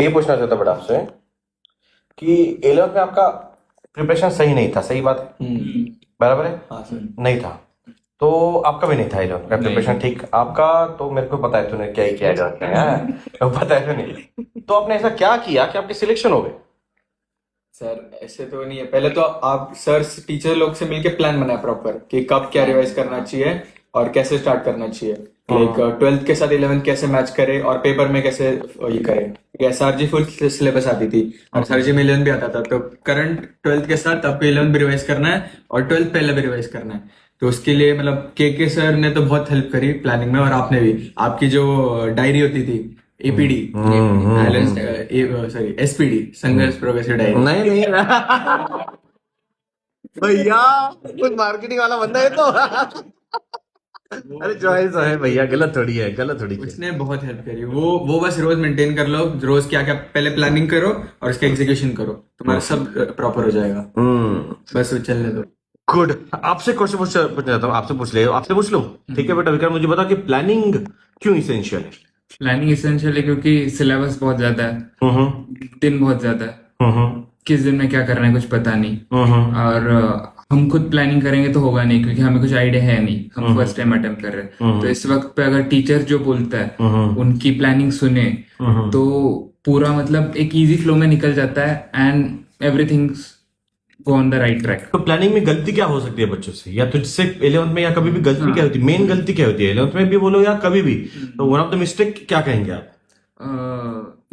मैं ये पूछना चाहता बड़ा आपसे कि 11th में आपका प्रिपरेशन सही नहीं था, सही बात है, बराबर है? हाँ सर। नहीं था तो आपका भी नहीं था 11th में प्रिपरेशन, ठीक? आपका तो मेरे को पता है तूने क्या ही किया 11th में, तो पता है तो नहीं, तो आपने ऐसा क्या किया कि आपके सिलेक्शन हो गए? सर ऐसे तो नहीं है, पहले तो आप सर टीचर लोग से मिलके प्लान बनाए प्रॉपर कि कब क्या रिवाइज करना चाहिए और कैसे स्टार्ट करना चाहिए। लाइक 12th के साथ 11th कैसे मैच करे और पेपर में कैसे ये करे। एसआरजी फुल सिलेबस आती थी और एसआरजी में 11th भी आता था, तो करंट 12th के साथ आपको 11th भी रिवाइज करना है और 12th पहले भी रिवाइज करना है। तो उसके लिए मतलब के सर ने तो बहुत हेल्प करी प्लानिंग में, और आपने भी, आपकी जो डायरी होती थी एपीडी, सॉरी एसपीडी, संघर्ष प्रोग्रेसिव डायरी। नहीं नहीं भैया कुछ मार्केटिंग वाला बंदा है तो अरे चॉइस है भैया, गलत थोड़ी है, गलत थोड़ी है। उसने बहुत हेल्प करी। वो बस रोज मेंटेन कर लो, रोज क्या क्या पहले प्लानिंग करो और उसका एग्जीक्यूशन करो, तुम्हारा सब प्रॉपर हो जाएगा। बस वो चलने दो। गुड। आपसे क्वेश्चन पूछना चाहता हूँ, आपसे पूछ लो, ठीक है बेटा? विक्रम मुझे बता कि प्लानिंग क्यों इसेंशियल है? प्लानिंग इसेंशियल है क्योंकि सिलेबस बहुत ज्यादा है, दिन बहुत ज्यादा है, किस दिन में क्या करना है कुछ पता नहीं, और हम खुद प्लानिंग करेंगे तो होगा नहीं क्योंकि हमें कुछ आइडिया है नहीं, हम फर्स्ट टाइम अटेम्प्ट कर रहे हैं। तो इस वक्त पे अगर टीचर जो बोलता है उनकी प्लानिंग सुने तो पूरा मतलब एक इजी फ्लो में निकल जाता है and everything go on the right track. तो प्लानिंग में गलती क्या हो सकती है बच्चों से, या तुझसे 11th में, या कभी भी गलती क्या होती है, मेन गलती क्या होती है 11th में भी बोलो या कभी भी, तो वन ऑफ द मिस्टेक क्या कहेंगे आप?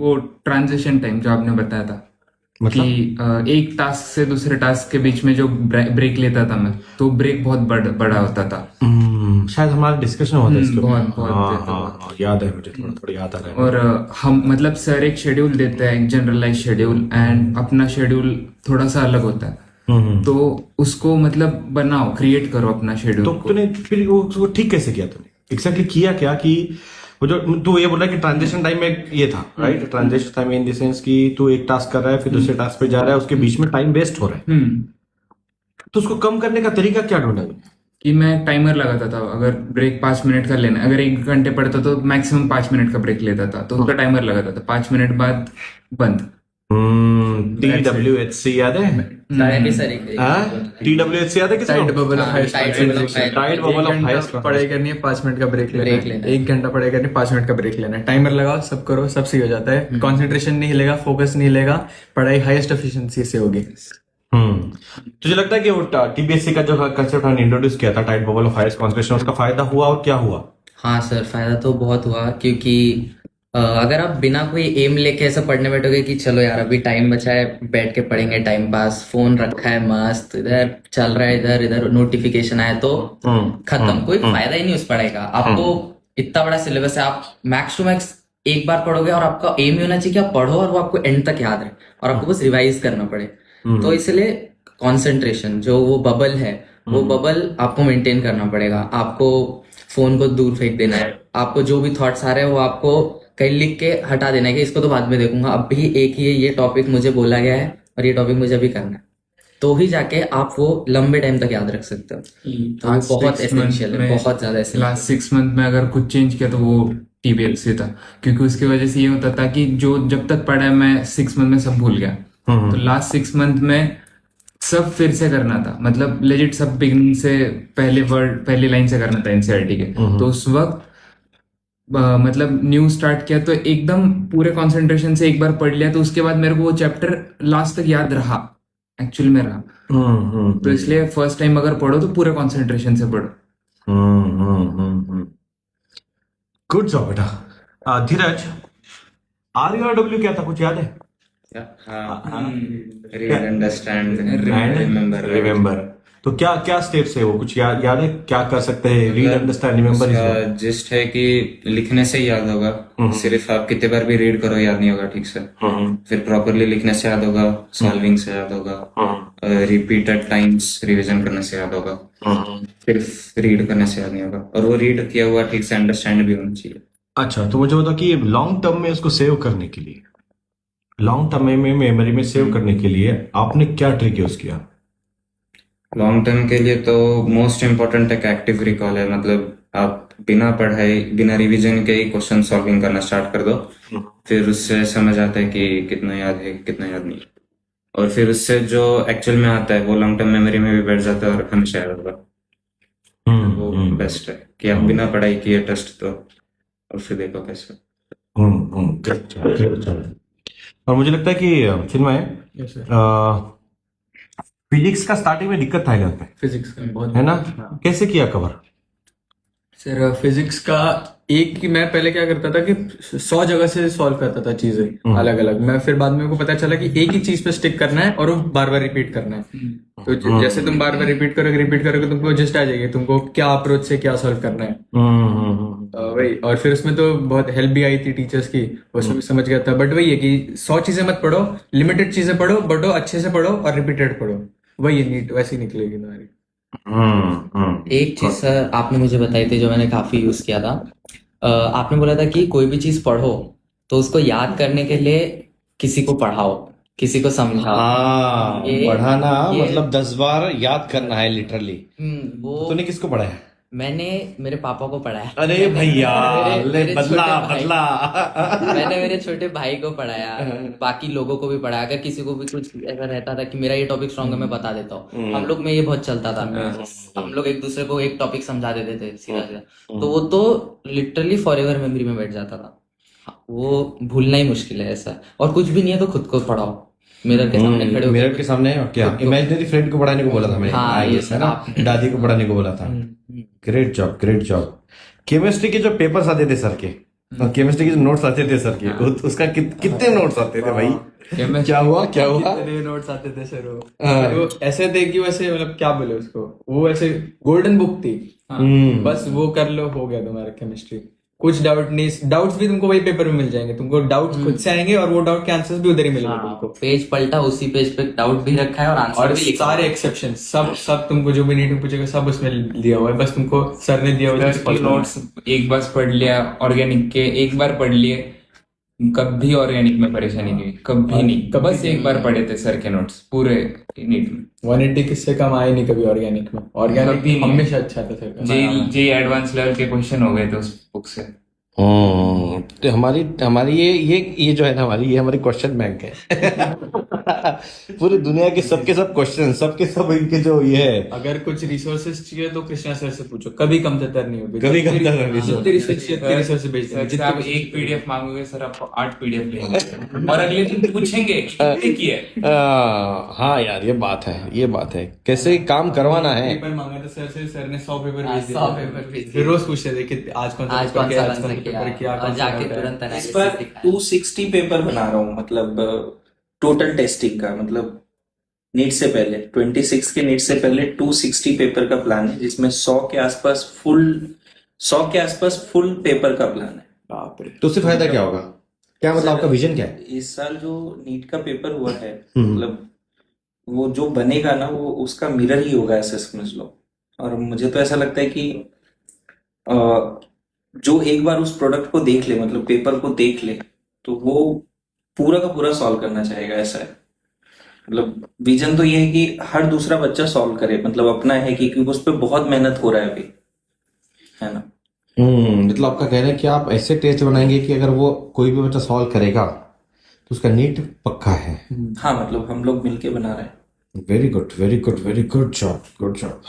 वो ट्रांजिशन टाइम जो आपने बताया था, मतलब? कि एक टास्क से दूसरे टास्क के बीच में जो ब्रेक लेता था मैं, तो ब्रेक बहुत बड़ा होता था। शायद हमारा डिस्कशन हुआ था इसके ऊपर। बहुत याद है मुझे, थोड़ा थोड़ा याद आ रहा है। और हम मतलब सर एक शेड्यूल देते हैं, एक जनरलाइज शेड्यूल, एंड अपना शेड्यूल थोड़ा सा अलग होता है, तो उसको मतलब बनाओ, क्रिएट करो अपना शेड्यूल तो को। तूने फिर वो ठीक कैसे किया? तूने एग्जैक्टली किया क्या कि वो जो तू ये बोल रहा है कि ट्रांजिशन टाइम में ये था, right? Transition time in the sense कि तू एक टास्क कर रहा है फिर दूसरे टास्क पे जा रहा है, उसके बीच में टाइम वेस्ट हो रहा है, तो उसको कम करने का तरीका क्या ढूंढा तूने? कि मैं टाइमर लगाता था, अगर ब्रेक 5 मिनट का लेना, अगर 1 घंटे पड़ता तो मैक्सिमम 5 मिनट का ब्रेक लेता था, तो उसका टाइमर लगाता था, 5 मिनट बाद बंद। TWHC याद है? TWHC याद है किसी टाइट को? Bubble of highest tight bubble of highest. पढ़ाई करनी है 5 मिनट का ब्रेक लेना है, 1 घंटा पढ़ाई करनी है 5 मिनट का ब्रेक लेना है। टाइमर लगाओ, सब करो, सब सही हो जाता है। कंसंट्रेशन नहीं हिलेगा, फोकस नहीं हिलेगा, पढ़ाई हाईएस्ट एफिशिएंसी से होगी। तुझे लगता है कि वो TBSC का जो कंसेप्ट हमने इंट्रोड्यूस किया था, tight bubble of highest concentration, उसका फायदा हुआ और क्या हुआ? हाँ सर, फायदा तो बहुत हुआ, क्योंकि अगर आप बिना कोई एम लेके ऐसा पढ़ने बैठोगे कि चलो यार अभी टाइम बचा है, बैठ के पढ़ेंगे, टाइम पास, फोन रखा है मस्त, इधर चल रहा है, इधर इधर नोटिफिकेशन आया तो खत्म, कोई फायदा ही नहीं उस पढ़ाई का। आपको इतना बड़ा सिलेबस है, आप मैक्स टू मैक्स एक बार पढ़ोगे, और आपका एम ही होना चाहिए कि आप पढ़ो और वो आपको एंड तक याद रहे और आपको बस रिवाइज करना पड़े। तो इसलिए कंसंट्रेशन, जो वो बबल है, वो बबल आपको मेंटेन करना पड़ेगा। आपको फोन को दूर फेंक देना है, आपको जो भी थॉट्स आ रहे हैं वो आपको कहीं लिख के हटा देना है कि इसको तो बाद में देखूंगा, अभी एक ही ये टॉपिक मुझे बोला गया है और ये टॉपिक मुझे अभी करना है, तो ही जाके आप वो लंबे टाइम तक याद रख सकते हो। तो वो बहुत एसेंशियल है, बहुत ज्यादा एसेंशियल। लास्ट 6 मंथ में अगर कुछ चेंज किया तो वो TBSC था, क्योंकि उसकी वजह से ये होता था कि जो जब तक पढ़ा है मैं 6 मंथ में सब भूल गया, तो लास्ट 6 मंथ में सब फिर से करना था, मतलब लेजिट सब बिगिनिंग से, पहली लाइन से करना था एनसीईआरटी के। तो उस वक्त मतलब न्यू स्टार्ट किया तो एकदम पूरे कंसंट्रेशन से एक बार पढ़ लिया, तो उसके बाद मेरे को वो चैप्टर लास्ट तक याद रहा, एक्चुअली में रहा। तो इसलिए फर्स्ट टाइम अगर पढ़ो तो पूरे कंसंट्रेशन से पढ़ो। गुड जॉब बेटा। धीरज, RURW क्या था, कुछ याद है? Read, understand, remember. तो क्या क्या स्टेप्स है वो, कुछ याद है? क्या कर सकते हैं? Read, understand, remember. उसका जिस्ट है कि लिखने से ही याद होगा, सिर्फ आप कितने बार भी रीड करो याद नहीं होगा ठीक से। फिर प्रॉपरली लिखने से याद होगा, सॉल्विंग से याद होगा, रिपीटेड टाइम्स रिवीजन करने से याद होगा, सिर्फ रीड करने से याद नहीं होगा, और वो रीड किया हुआ ठीक से अंडरस्टैंड भी होना चाहिए। अच्छा, तो मुझे बता कि लॉन्ग टर्म में उसको सेव करने के लिए, लॉन्ग टर्म में मेमोरी में सेव करने के लिए आपने क्या ट्रिक यूज किया? लॉन्ग टर्म के लिए तो मोस्ट इम्पोर्टेंट एक एक्टिव रिकॉल है, मतलब आप बिना पढ़ाई बिना रिवीजन के ही क्वेश्चन सॉल्विंग करना स्टार्ट कर दो, फिर उससे समझ आता है कि कितना याद है कितना याद नहीं है, और फिर उससे जो एक्चुअल में आता है वो लॉन्ग टर्म मेमोरी में भी बैठ जाता है और हमेशा याद होगा। वो बेस्ट है कि आप बिना पढ़ाई किए टेस्ट दो और फिर देखो कैसे। और मुझे लगता है कि चिन्मय Yes, sir. फिजिक्स का स्टार्टिंग में दिक्कत था 11th में, फिजिक्स का बहुत है ना? हाँ। कैसे किया कवर? सर फिजिक्स का एक ही मैं पहले क्या करता था कि 100 जगह से सॉल्व करता था चीजें अलग अलग। मैं फिर बाद में मेरे को पता चला कि एक ही चीज पे स्टिक करना है और वो बार बार रिपीट करना है। तो जैसे तुम बार बार रिपीट करोगे तुमको जस्ट आ जाएगी तुमको क्या अप्रोच से क्या सॉल्व करना है। वही, और फिर उसमें तो बहुत हेल्प भी आई थी टीचर्स की, उसमें भी समझ गया था। बट वही है कि 100 चीजें मत पढ़ो, लिमिटेड चीजें पढ़ो, बट अच्छे से पढ़ो और रिपीटेड पढ़ो, वही नीट वैसी निकलेगी तुम्हारी। एक चीज सर आपने मुझे बताई थी जो मैंने काफी यूज किया था। आपने बोला था कि कोई भी चीज पढ़ो तो उसको याद करने के लिए किसी को पढ़ाओ, किसी को समझाओ। हाँ, ये- पढ़ाना ये- मतलब 10 बार याद करना है लिटरली। वो तूने किसको पढ़ाया? मैंने मेरे पापा को पढ़ाया। अरे भैया, मेरे बदला छोटे भाई- बदला। मैंने मेरे छोटे भाई को पढ़ाया, बाकी लोगों को भी पढ़ाया। अगर किसी को भी कुछ ऐसा रहता था कि मेरा ये टॉपिक स्ट्रॉन्ग है मैं बता देता हूँ, हम लोग में ये बहुत चलता था। हम लोग एक दूसरे को एक टॉपिक समझा देते थे सीधा सीधा, तो वो तो लिटरली फॉर एवर मेमोरी में बैठ जाता था। वो भूलना ही मुश्किल है ऐसा। और कुछ भी नहीं है तो खुद को पढ़ाओ, मिरर के सामने खड़े मिरर होकर। के सामने क्या इमेजिनरी फ्रेंड को पढ़ाने को बोला था मैंने, हाँ, IAS है ना, आप- दादी को पढ़ाने को बोला था। Great job, great job. Chemistry के जो पेपर्स आते थे सर के, और केमिस्ट्री के जो नोट्स आते थे सर के, उसका कितने नोट्स आते थे भाई? क्या हुआ क्या हुआ? कितने नोट्स आते थे सर वो ऐसे थे कि वैसे मतलब क्या बोले उसको, वो ऐसे गोल्डन बुक थी। बस वो कर लो हो गया तुम्हारा केमिस्ट्री। कुछ डाउट नहीं, डाउट्स भी तुमको वही पेपर में मिल जाएंगे, तुमको डाउट्स खुद से आएंगे और वो डाउट के आंसर्स भी उधर ही मिलेंगे तुमको। पेज पलटा, उसी पेज पे डाउट भी रखा है और आंसर और भी लिखा सारे एक्सेप्शन सब तुमको जो भी नीट में पूछेगा सब उसमें दिया हुआ है, बस तुमको सर ने दिया हुआ है। सर के नोट्स एक बार पढ़ लिया, ऑर्गेनिक के एक बार पढ़ लिए, कभी ऑर्गेनिक में परेशानी नहीं हुई, कभी नहीं। बस एक बार पढ़े थे सर के नोट्स पूरे नीट में। 180 किससे कम आए नहीं कभी ऑर्गेनिक में। ऑर्गेनिक कभी नहीं। हमेशा अच्छा था सर का। जे एडवांस लेवल के क्वेश्चन हो गए थे उस बुक से। तो हमारी ये जो है ना, ये हमारी क्वेश्चन बैंक है। पूरी दुनिया के सबके सब क्वेश्चन, सबके सब इनके जो ये है। अगर कुछ रिसोर्सेज चाहिए तो कृष्णा सर से पूछो, कभी कमतर नहीं होगी। कभी कमतर नहीं होगी। जितने रिसर्च चाहिए उतने रिसोर्स भेज देंगे। सर से आप एक PDF मांगोगे सर आपको 8 PDF लेंगे और अगले दिन पूछेंगे कि कितने की है। हाँ यार, ये बात है कैसे काम करवाना है। पेपर मांगा था सर से, सर ने 100 पेपर भेज 100 दिए। पेपर भेज दिए। फिर रोज पूछते थे कि आज कौन सा आज पेपर कौन किया, सा आज कौन सा आंसर पेपर किया, और कौन सा जाके पेपर तुरंत है। इस एनालिसिस बार दिखाया। 260 पेपर बना रहा हूँ, मतलब टोटल टेस्टिंग का, मतलब नीट से पहले 26 के नीट से पहले 260 पेपर का प्लान है, जिसमें 100 के आसपास फुल पेपर का प्लान है। बाप रे। तो उससे फायदा क्या होगा? क्या मतलब आपका विजन क्या है? इस साल जो नीट का पेपर हुआ है, मतलब वो जो बनेगा ना, वो उसका मिरर ही होगा, ऐसे समझ लो। और मुझे तो ऐसा लगता है कि जो एक बार उस प्रोडक्ट को देख ले, मतलब पेपर को देख ले, तो वो पूरा का पूरा सॉल्व करना चाहेगा, ऐसा है। मतलब विजन तो ये है कि हर दूसरा बच्चा सॉल्व करे, मतलब अपना है कि क्योंकि उस पर बहुत मेहनत हो रहा है अभी, है ना। मतलब आपका कहना है कि आप ऐसे टेस्ट बनाएंगे कि अगर वो कोई भी बच्चा सॉल्व करेगा तो उसका नीट पक्का है। हाँ, मतलब हम लोग मिलके बना रहे हैं। Very good, very good, very good job, good job.